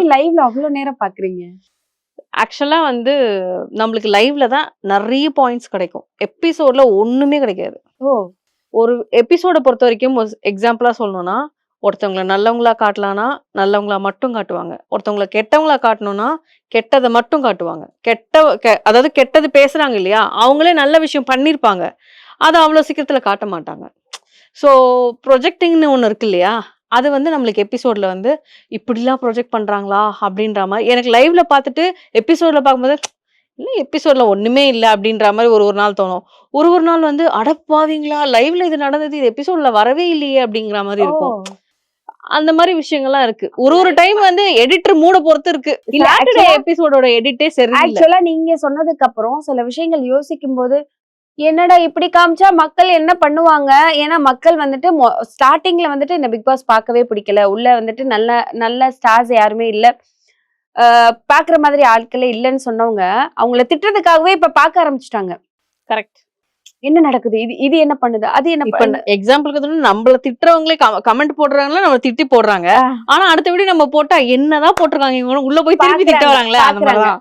லைவ்ல அவ்வளவு நேரம் பாக்குறீங்க? ஆக்சுவலா வந்து நம்மளுக்கு லைவ்ல தான் நிறைய பாயிண்ட்ஸ் கிடைக்கும். எபிசோட்ல ஒண்ணுமே கிடைக்காது. ஓ! ஒரு எபிசோட பொறுத்தவரைக்கும் எக்ஸாம்பிளா சொல்லணும்னா, ஒருத்தவங்கள நல்லவங்களா காட்டலான்னா, நல்லவங்களா மட்டும் காட்டுவாங்க. ஒருத்தவங்கள கெட்டவங்களா காட்டணும்னா, கெட்டத மட்டும் காட்டுவாங்க. அதாவது கெட்டது பேசுறாங்க இல்லையா? அவங்களே நல்ல விஷயம் பண்ணியிருப்பாங்க. அத அவ்வளோ சீக்கிரத்துல காட்ட மாட்டாங்க. ஸோ ப்ரொஜெக்டிங்ன்னு ஒண்ணு இருக்கு இல்லையா? அது வந்து நம்மளுக்கு எபிசோட்ல வந்து, "இப்படிலாம் ப்ரொஜெக்ட் பண்றாங்களா?" அப்படின்ற மாரி எனக்கு லைவ்ல பார்த்துட்டு எபிசோட்ல பார்க்கும்போது, "இல்ல எபிசோட்ல ஒண்ணுமே இல்ல." அப்படின்ற மாரி ஒரு ஒரு நாள் தோணும். ஒரு ஒரு நாள் வந்து, "அடப்பாவிங்களா! லைவ்ல இது நடந்தது. இது எபிசோட்ல வரவே இல்லையே!" அப்படிங்கிற மாரி ஓ! இருக்கும். அந்த மாரி விஷயங்கள்லாம் இருக்கு. ஒரு ஒரு லைவ் டைம் வந்து எடிட்டர் மூட பொறுத்து இருக்கு. இல்ல சாட்டர்டே எபிசோடோட எடிட்டே சரியில்ல. ஆக்சுவலா நீங்க சொன்னதுக்கு அப்புறம் சில விஷயங்கள் யோசிக்கும்போது, என்னடா இப்படி காமிச்சா மக்கள் என்ன பண்ணுவாங்க? ஏன்னா மக்கள் வந்துட்டு ஸ்டார்ட்டிங்ல வந்துட்டு இந்த பிக் பாஸ் பார்க்கவே பிடிக்கல. உள்ள வந்துட்டு நல்ல நல்ல ஸ்டார்ஸ் யாருமே இல்ல. பாக்குற மாதிரி ஆட்களே இல்லன்னு சொன்னவங்க, அவங்கள திட்டுறதுக்காகவே இப்ப பார்க்க ஆரம்பிச்சுட்டாங்க. கரெக்ட். என்ன நடக்குது? இது இது என்ன பண்ணுது? அது என்ன இப்ப எக்ஸாம்பிளுக்கு நம்மள திட்டுறவங்களே கமெண்ட் போடுறாங்களா, நம்மள திட்டி போடுறாங்க. ஆனா அடுத்த வீடியோ நம்ம போட்டா என்னதான் போட்டுருக்காங்க இவங்க உள்ள போய் திருப்பி திட்ட பாக்குறாங்க வராங்களே அந்த பாக்குறாங்க. மாரி தான்.